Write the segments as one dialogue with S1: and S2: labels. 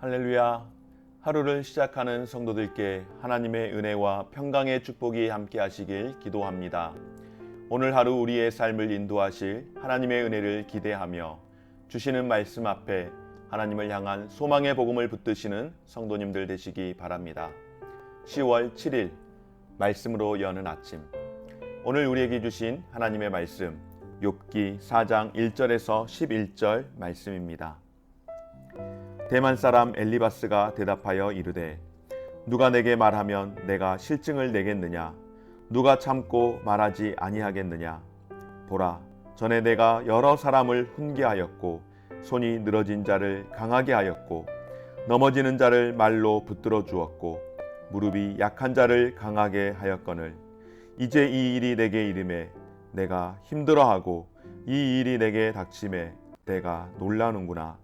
S1: 할렐루야. 하루를 시작하는 성도들께 하나님의 은혜와 평강의 축복이 함께 하시길 기도합니다. 오늘 하루 우리의 삶을 인도하실 하나님의 은혜를 기대하며 주시는 말씀 앞에 하나님을 향한 소망의 복음을 붙드시는 성도님들 되시기 바랍니다. 10월 7일 말씀으로 여는 아침. 오늘 우리에게 주신 하나님의 말씀 욥기 4장 1절에서 11절 말씀입니다. 대만 사람 엘리바스가 대답하여 이르되 누가 내게 말하면 내가 실증을 내겠느냐? 누가 참고 말하지 아니하겠느냐? 보라, 전에 내가 여러 사람을 훈계하였고 손이 늘어진 자를 강하게 하였고 넘어지는 자를 말로 붙들어 주었고 무릎이 약한 자를 강하게 하였거늘 이제 이 일이 내게 이름에 내가 힘들어하고 이 일이 내게 닥침에 내가 놀라는구나.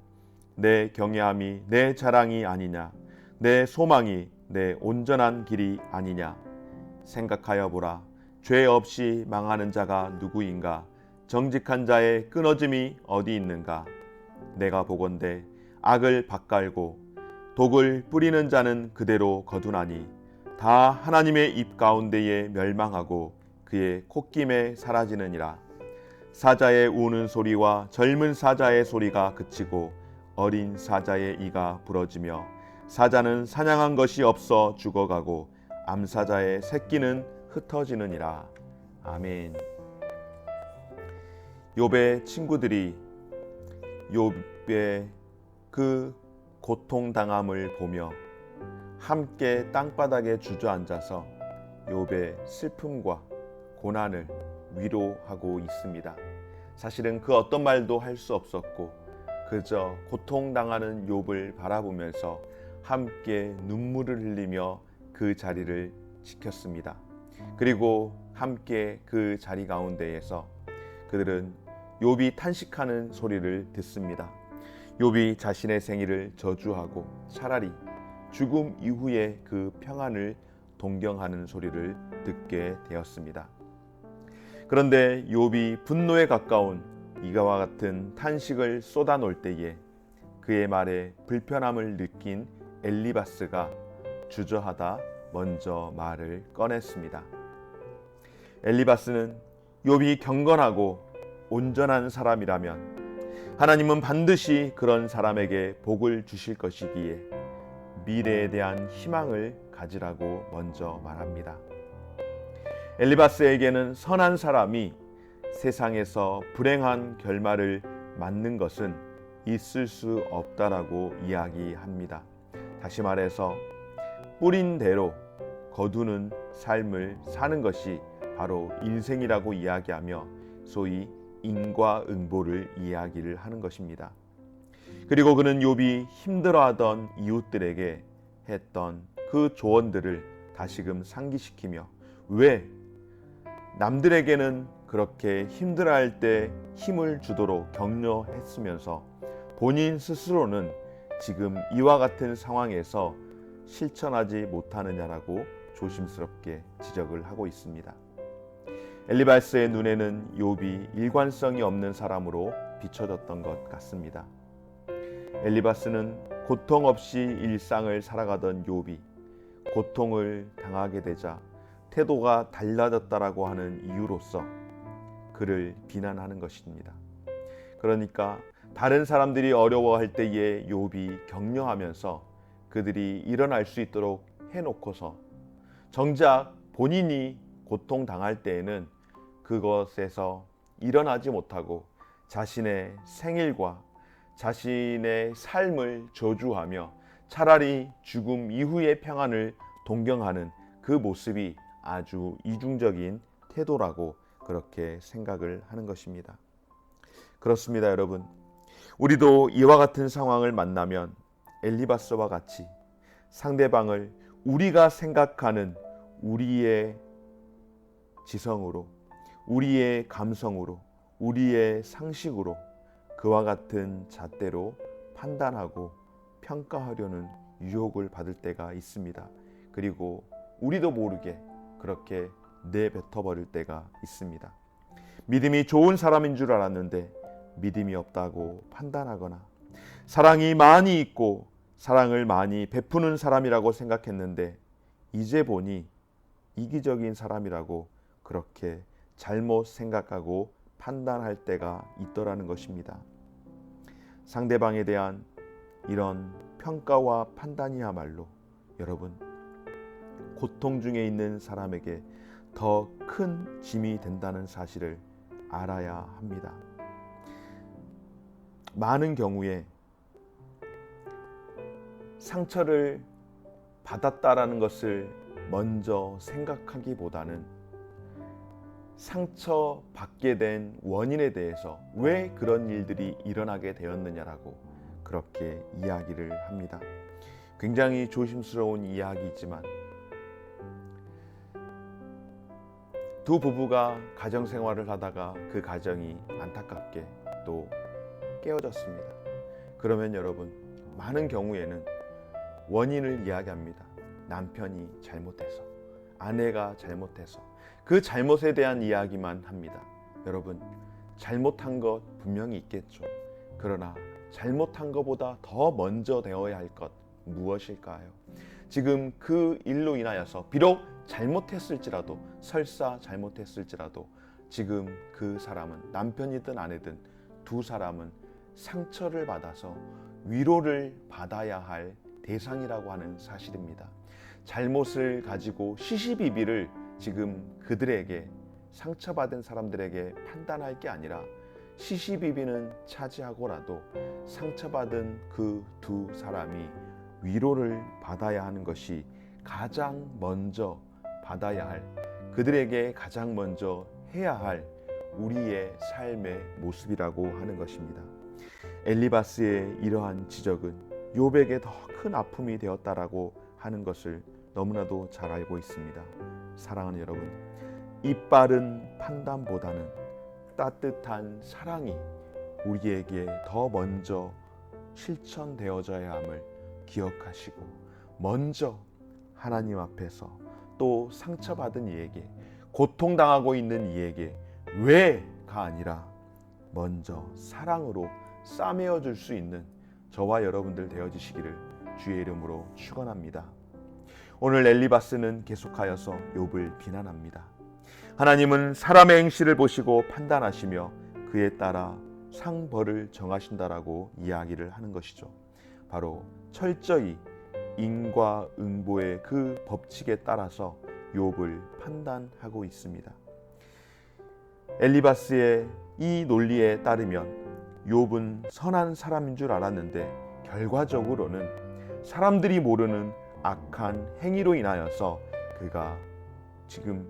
S1: 내 경외함이 내 자랑이 아니냐? 내 소망이 내 온전한 길이 아니냐? 생각하여 보라. 죄 없이 망하는 자가 누구인가? 정직한 자의 끊어짐이 어디 있는가? 내가 보건대 악을 밭갈고 독을 뿌리는 자는 그대로 거두나니 다 하나님의 입 가운데에 멸망하고 그의 콧김에 사라지느니라. 사자의 우는 소리와 젊은 사자의 소리가 그치고 어린 사자의 이가 부러지며 사자는 사냥한 것이 없어 죽어가고 암사자의 새끼는 흩어지느니라. 아멘. 욥의 친구들이 욥의 그 고통당함을 보며 함께 땅바닥에 주저앉아서 욥의 슬픔과 고난을 위로하고 있습니다. 사실은 그 어떤 말도 할 수 없었고 그저 고통당하는 욥을 바라보면서 함께 눈물을 흘리며 그 자리를 지켰습니다. 그리고 함께 그 자리 가운데에서 그들은 욥이 탄식하는 소리를 듣습니다. 욥이 자신의 생일을 저주하고 차라리 죽음 이후의 그 평안을 동경하는 소리를 듣게 되었습니다. 그런데 욥이 분노에 가까운 이가와 같은 탄식을 쏟아놓을 때에 그의 말에 불편함을 느낀 엘리바스가 주저하다 먼저 말을 꺼냈습니다. 엘리바스는 욥이 경건하고 온전한 사람이라면 하나님은 반드시 그런 사람에게 복을 주실 것이기에 미래에 대한 희망을 가지라고 먼저 말합니다. 엘리바스에게는 선한 사람이 세상에서 불행한 결말을 맞는 것은 있을 수 없다라고 이야기합니다. 다시 말해서 뿌린 대로 거두는 삶을 사는 것이 바로 인생이라고 이야기하며 소위 인과응보를 이야기를 하는 것입니다. 그리고 그는 욥이 힘들어하던 이웃들에게 했던 그 조언들을 다시금 상기시키며 왜 남들에게는 그렇게 힘들어할 때 힘을 주도록 격려했으면서 본인 스스로는 지금 이와 같은 상황에서 실천하지 못하느냐라고 조심스럽게 지적을 하고 있습니다. 엘리바스의 눈에는 욥이 일관성이 없는 사람으로 비춰졌던 것 같습니다. 엘리바스는 고통 없이 일상을 살아가던 욥이 고통을 당하게 되자 태도가 달라졌다라고 하는 이유로서 그를 비난하는 것입니다. 그러니까 다른 사람들이 어려워할 때에 욥이 격려하면서 그들이 일어날 수 있도록 해놓고서 정작 본인이 고통당할 때에는 그것에서 일어나지 못하고 자신의 생일과 자신의 삶을 저주하며 차라리 죽음 이후의 평안을 동경하는 그 모습이 아주 이중적인 태도라고 그렇게 생각을 하는 것입니다. 그렇습니다, 여러분. 우리도 이와 같은 상황을 만나면 엘리바스와 같이 상대방을 우리가 생각하는 우리의 지성으로, 우리의 감성으로, 우리의 상식으로 그와 같은 잣대로 판단하고 평가하려는 유혹을 받을 때가 있습니다. 그리고 우리도 모르게 그렇게 내뱉어버릴 때가 있습니다. 믿음이 좋은 사람인 줄 알았는데 믿음이 없다고 판단하거나 사랑이 많이 있고 사랑을 많이 베푸는 사람이라고 생각했는데 이제 보니 이기적인 사람이라고 그렇게 잘못 생각하고 판단할 때가 있더라는 것입니다. 상대방에 대한 이런 평가와 판단이야말로 여러분, 고통 중에 있는 사람에게 더 큰 짐이 된다는 사실을 알아야 합니다. 많은 경우에 상처를 받았다라는 것을 먼저 생각하기보다는 상처받게 된 원인에 대해서 왜 그런 일들이 일어나게 되었느냐라고 그렇게 이야기를 합니다. 굉장히 조심스러운 이야기이지만 두 부부가 가정생활을 하다가 그 가정이 안타깝게 또 깨어졌습니다. 그러면 여러분, 많은 경우에는 원인을 이야기합니다. 남편이 잘못해서, 아내가 잘못해서, 그 잘못에 대한 이야기만 합니다. 여러분, 잘못한 것 분명히 있겠죠. 그러나 잘못한 것보다 더 먼저 되어야 할 것 무엇일까요? 지금 그 일로 인하여서 비록 잘못했을지라도, 설사 잘못했을지라도 지금 그 사람은, 남편이든 아내든 두 사람은 상처를 받아서 위로를 받아야 할 대상이라고 하는 사실입니다. 잘못을 가지고 시시비비를 지금 그들에게, 상처받은 사람들에게 판단할 게 아니라 시시비비는 차지하고라도 상처받은 그 두 사람이 위로를 받아야 하는 것이 가장 먼저 받아야 할, 그들에게 가장 먼저 해야 할 우리의 삶의 모습이라고 하는 것입니다. 엘리바스의 이러한 지적은 욥에게 더 큰 아픔이 되었다라고 하는 것을 너무나도 잘 알고 있습니다. 사랑하는 여러분, 이빠른 판단보다는 따뜻한 사랑이 우리에게 더 먼저 실천되어져야 함을 기억하시고, 먼저 하나님 앞에서 또 상처받은 이에게, 고통당하고 있는 이에게 왜가 아니라 먼저 사랑으로 싸매어 줄 수 있는 저와 여러분들 되어지시기를 주의 이름으로 축원합니다. 오늘 엘리바스는 계속하여서 욥을 비난합니다. 하나님은 사람의 행실을 보시고 판단하시며 그에 따라 상벌을 정하신다라고 이야기를 하는 것이죠. 바로 철저히 인과응보의 그 법칙에 따라서 욥을 판단하고 있습니다. 엘리바스의 이 논리에 따르면 욥은 선한 사람인 줄 알았는데 결과적으로는 사람들이 모르는 악한 행위로 인하여서 그가 지금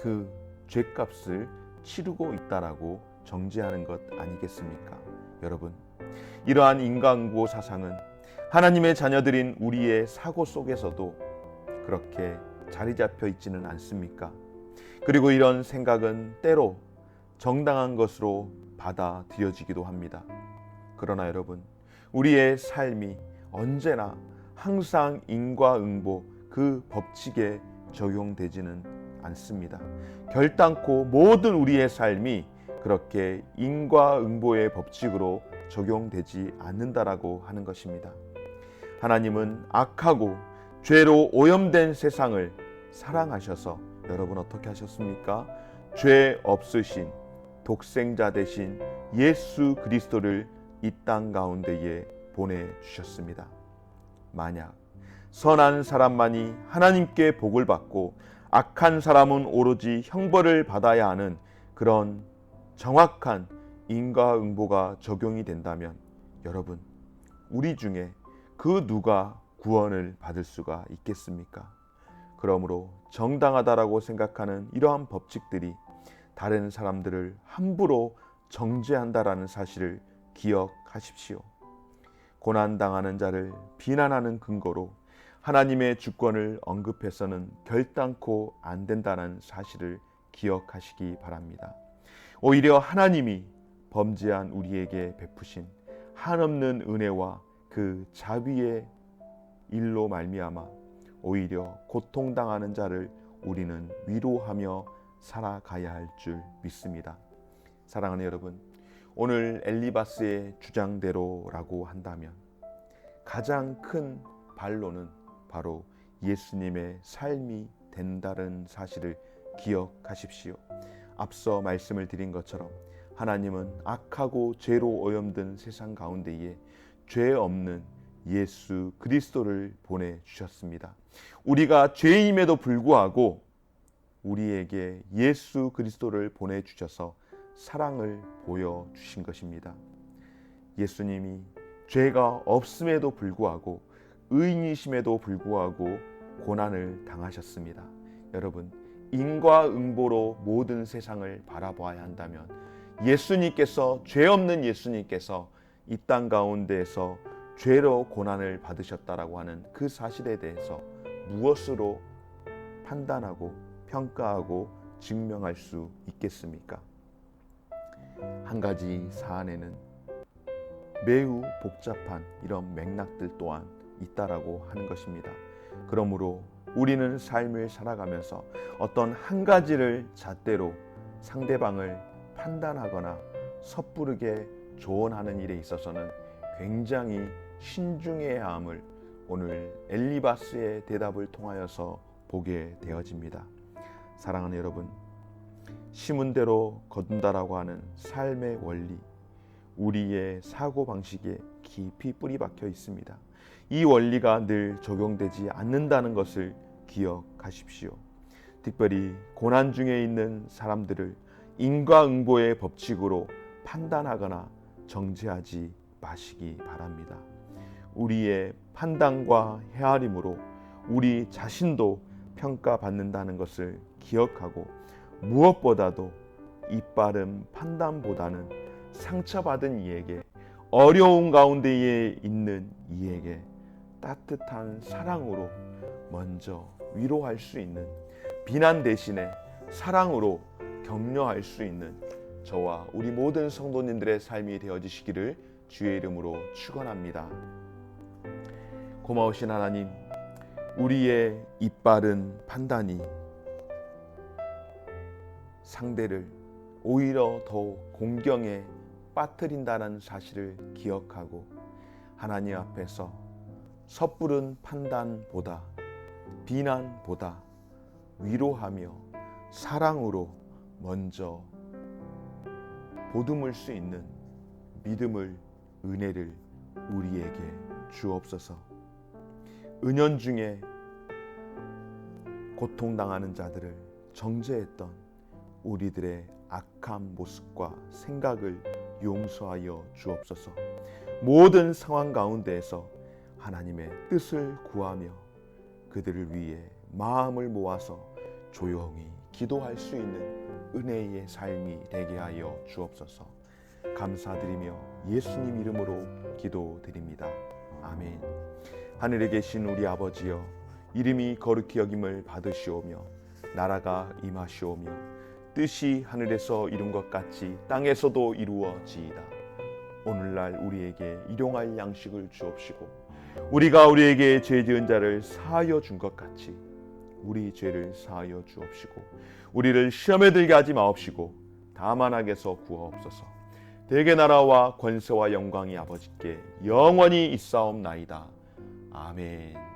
S1: 그 죄값을 치르고 있다라고 정죄하는 것 아니겠습니까? 여러분, 이러한 인과응보 사상은 하나님의 자녀들인 우리의 사고 속에서도 그렇게 자리 잡혀 있지는 않습니까? 그리고 이런 생각은 때로 정당한 것으로 받아들여지기도 합니다. 그러나 여러분, 우리의 삶이 언제나 항상 인과응보 그 법칙에 적용되지는 않습니다. 결단코 모든 우리의 삶이 그렇게 인과응보의 법칙으로 적용되지 않는다라고 하는 것입니다. 하나님은 악하고 죄로 오염된 세상을 사랑하셔서 여러분 어떻게 하셨습니까? 죄 없으신 독생자 되신 예수 그리스도를 이 땅 가운데에 보내주셨습니다. 만약 선한 사람만이 하나님께 복을 받고 악한 사람은 오로지 형벌을 받아야 하는 그런 정확한 인과응보가 적용이 된다면 여러분, 우리 중에 그 누가 구원을 받을 수가 있겠습니까? 그러므로 정당하다라고 생각하는 이러한 법칙들이 다른 사람들을 함부로 정죄한다라는 사실을 기억하십시오. 고난당하는 자를 비난하는 근거로 하나님의 주권을 언급해서는 결단코 안 된다는 사실을 기억하시기 바랍니다. 오히려 하나님이 범죄한 우리에게 베푸신 한없는 은혜와 그 자비의 일로 말미암아 오히려 고통당하는 자를 우리는 위로하며 살아가야 할 줄 믿습니다. 사랑하는 여러분, 오늘 엘리바스의 주장대로라고 한다면 가장 큰 반론은 바로 예수님의 삶이 된다는 사실을 기억하십시오. 앞서 말씀을 드린 것처럼 하나님은 악하고 죄로 오염된 세상 가운데에 죄 없는 예수 그리스도를 보내주셨습니다. 우리가 죄임에도 불구하고 우리에게 예수 그리스도를 보내주셔서 사랑을 보여주신 것입니다. 예수님이 죄가 없음에도 불구하고 의인이심에도 불구하고 고난을 당하셨습니다. 여러분, 인과응보로 모든 세상을 바라봐야 한다면 예수님께서, 죄 없는 예수님께서 이 땅 가운데에서 죄로 고난을 받으셨다라고 하는 그 사실에 대해서 무엇으로 판단하고 평가하고 증명할 수 있겠습니까? 한 가지 사안에는 매우 복잡한 이런 맥락들 또한 있다라고 하는 것입니다. 그러므로 우리는 삶을 살아가면서 어떤 한 가지를 잣대로 상대방을 판단하거나 섣부르게 조언하는 일에 있어서는 굉장히 신중해야 함을 오늘 엘리바스의 대답을 통하여서 보게 되어집니다. 사랑하는 여러분, 심은 대로 거둔다라고 하는 삶의 원리, 우리의 사고방식에 깊이 뿌리 박혀 있습니다. 이 원리가 늘 적용되지 않는다는 것을 기억하십시오. 특별히 고난 중에 있는 사람들을 인과응보의 법칙으로 판단하거나 정죄하지 마시기 바랍니다. 우리의 판단과 헤아림으로 우리 자신도 평가받는다는 것을 기억하고, 무엇보다도 이빠른 판단보다는 상처받은 이에게, 어려운 가운데에 있는 이에게 따뜻한 사랑으로 먼저 위로할 수 있는, 비난 대신에 사랑으로 격려할 수 있는 저와 우리 모든 성도님들의 삶이 되어지시기를 주의 이름으로 축원합니다. 고마우신 하나님, 우리의 이빠른 판단이 상대를 오히려 더 공경에 빠뜨린다는 사실을 기억하고, 하나님 앞에서 섣부른 판단보다, 비난보다 위로하며 사랑으로 먼저 보듬을 수 있는 믿음을, 은혜를 우리에게 주옵소서. 은연중에 고통당하는 자들을 정죄했던 우리들의 악한 모습과 생각을 용서하여 주옵소서. 모든 상황 가운데에서 하나님의 뜻을 구하며 그들을 위해 마음을 모아서 조용히 기도할 수 있는 은혜의 삶이 되게 하여 주옵소서. 감사드리며 예수님 이름으로 기도드립니다. 아멘. 하늘에 계신 우리 아버지여, 이름이 거룩히 여김을 받으시오며 나라가 임하시오며 뜻이 하늘에서 이룬 것 같이 땅에서도 이루어지이다. 오늘날 우리에게 일용할 양식을 주옵시고, 우리가 우리에게 죄 지은 자를 사하여 준 것 같이 우리 죄를 사하여 주옵시고, 우리를 시험에 들게 하지 마옵시고 다만 악에서 구하옵소서. 대개 나라와 권세와 영광이 아버지께 영원히 있사옵나이다. 아멘.